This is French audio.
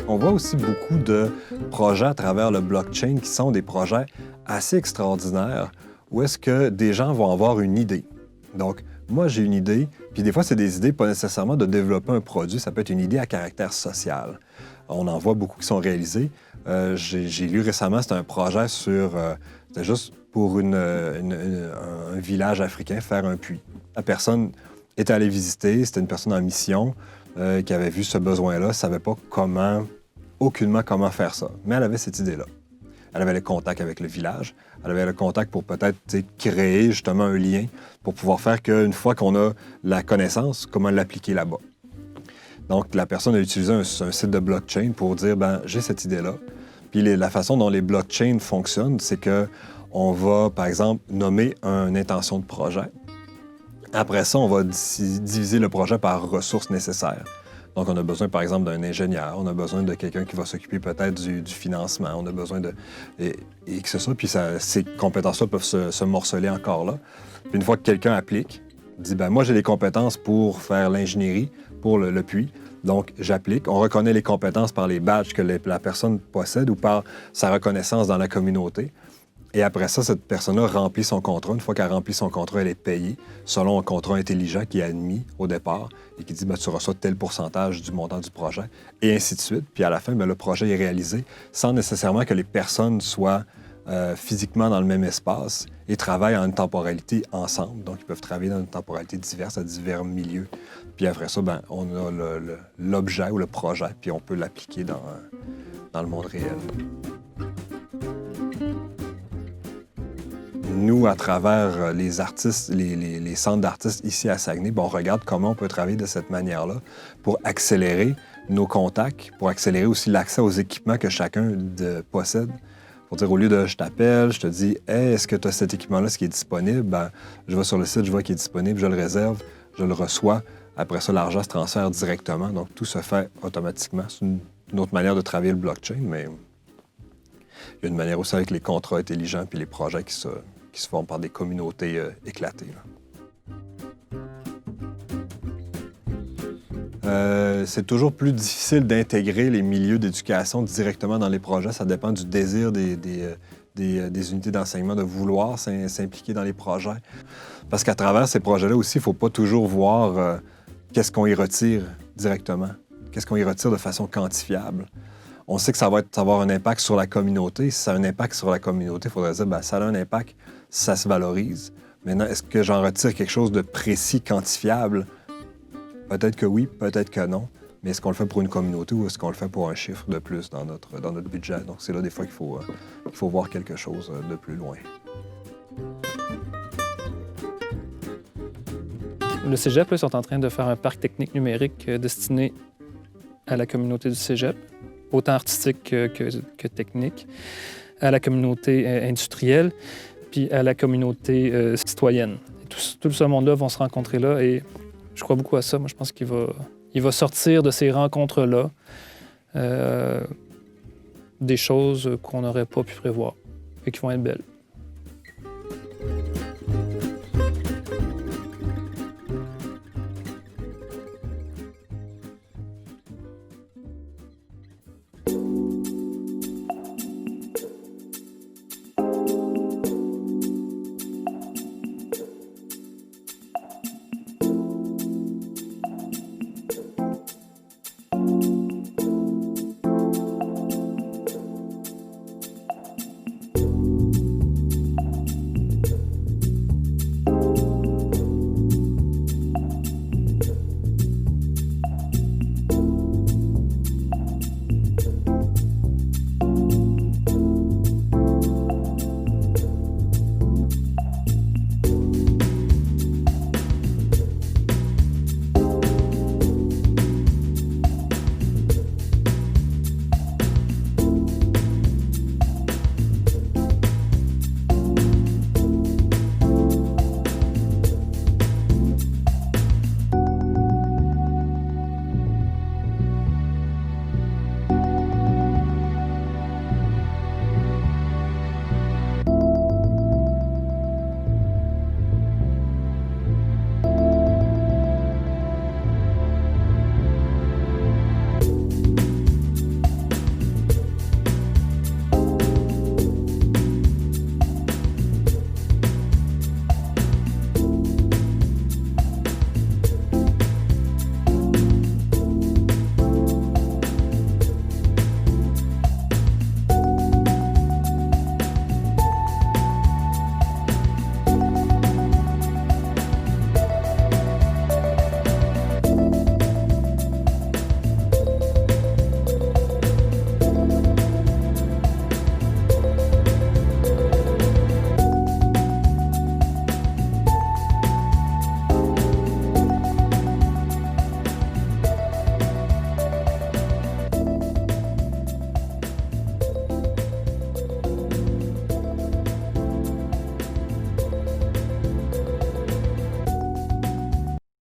On voit aussi beaucoup de projets à travers le blockchain qui sont des projets assez extraordinaires où est-ce que des gens vont avoir une idée. Donc, moi, j'ai une idée, puis des fois, c'est des idées pas nécessairement de développer un produit, ça peut être une idée à caractère social. On en voit beaucoup qui sont réalisés. J'ai lu récemment, c'était un projet c'était juste pour un village africain, faire un puits. La personne est allée visiter, c'était une personne en mission qui avait vu ce besoin-là, ne savait pas aucunement comment faire ça, mais elle avait cette idée-là. Elle avait le contact avec le village, elle avait le contact pour peut-être créer justement un lien pour pouvoir faire qu'une fois qu'on a la connaissance, comment l'appliquer là-bas. Donc, la personne a utilisé un site de blockchain pour dire, ben j'ai cette idée-là. Puis la façon dont les blockchains fonctionnent, c'est qu'on va, par exemple, nommer une intention de projet. Après ça, on va diviser le projet par ressources nécessaires. Donc, on a besoin, par exemple, d'un ingénieur, on a besoin de quelqu'un qui va s'occuper peut-être du financement, on a besoin et que ce soit. Puis ces compétences-là peuvent se morceler encore là. Puis une fois que quelqu'un applique, dit, ben moi, j'ai les compétences pour faire l'ingénierie, pour le puits, donc j'applique. On reconnaît les compétences par les badges que la personne possède ou par sa reconnaissance dans la communauté. Et après ça, cette personne-là remplit son contrat. Une fois qu'elle remplit son contrat, elle est payée selon un contrat intelligent qui est admis au départ et qui dit ben, tu reçois tel pourcentage du montant du projet, et ainsi de suite. Puis à la fin, ben, le projet est réalisé sans nécessairement que les personnes soient physiquement dans le même espace et travaillent en une temporalité ensemble. Donc, ils peuvent travailler dans une temporalité diverse, à divers milieux. Puis après ça, ben, on a l'objet ou le projet, puis on peut l'appliquer dans le monde réel. Nous, à travers les artistes, les centres d'artistes ici à Saguenay, on regarde comment on peut travailler de cette manière-là pour accélérer nos contacts, pour accélérer aussi l'accès aux équipements que chacun possède. Pour dire, au lieu de je t'appelle, je te dis hey, est-ce que tu as cet équipement-là, ce qui est disponible? Ben, je vais sur le site, je vois qu'il est disponible, je le réserve, je le reçois. Après ça, l'argent se transfère directement. Donc, tout se fait automatiquement. C'est une autre manière de travailler le blockchain, mais il y a une manière aussi avec les contrats intelligents puis les projets qui se font par des communautés éclatées. C'est toujours plus difficile d'intégrer les milieux d'éducation directement dans les projets. Ça dépend du désir des unités d'enseignement de vouloir s'impliquer dans les projets. Parce qu'à travers ces projets-là aussi, il ne faut pas toujours voir qu'est-ce qu'on y retire directement, qu'est-ce qu'on y retire de façon quantifiable. On sait que ça va avoir un impact sur la communauté. Si ça a un impact sur la communauté, il faudrait dire, bien, ça a un impact, ça se valorise. Maintenant, est-ce que j'en retire quelque chose de précis, quantifiable? Peut-être que oui, peut-être que non. Mais est-ce qu'on le fait pour une communauté ou est-ce qu'on le fait pour un chiffre de plus dans notre budget? Donc, c'est là des fois qu'il faut voir quelque chose de plus loin. Le cégep, là, sont en train de faire un parc technique numérique destiné à la communauté du cégep, autant artistique que technique, à la communauté industrielle, puis à la communauté citoyenne. Tout ce monde-là vont se rencontrer là et je crois beaucoup à ça. Moi, je pense qu'il va sortir de ces rencontres-là des choses qu'on n'aurait pas pu prévoir et qui vont être belles.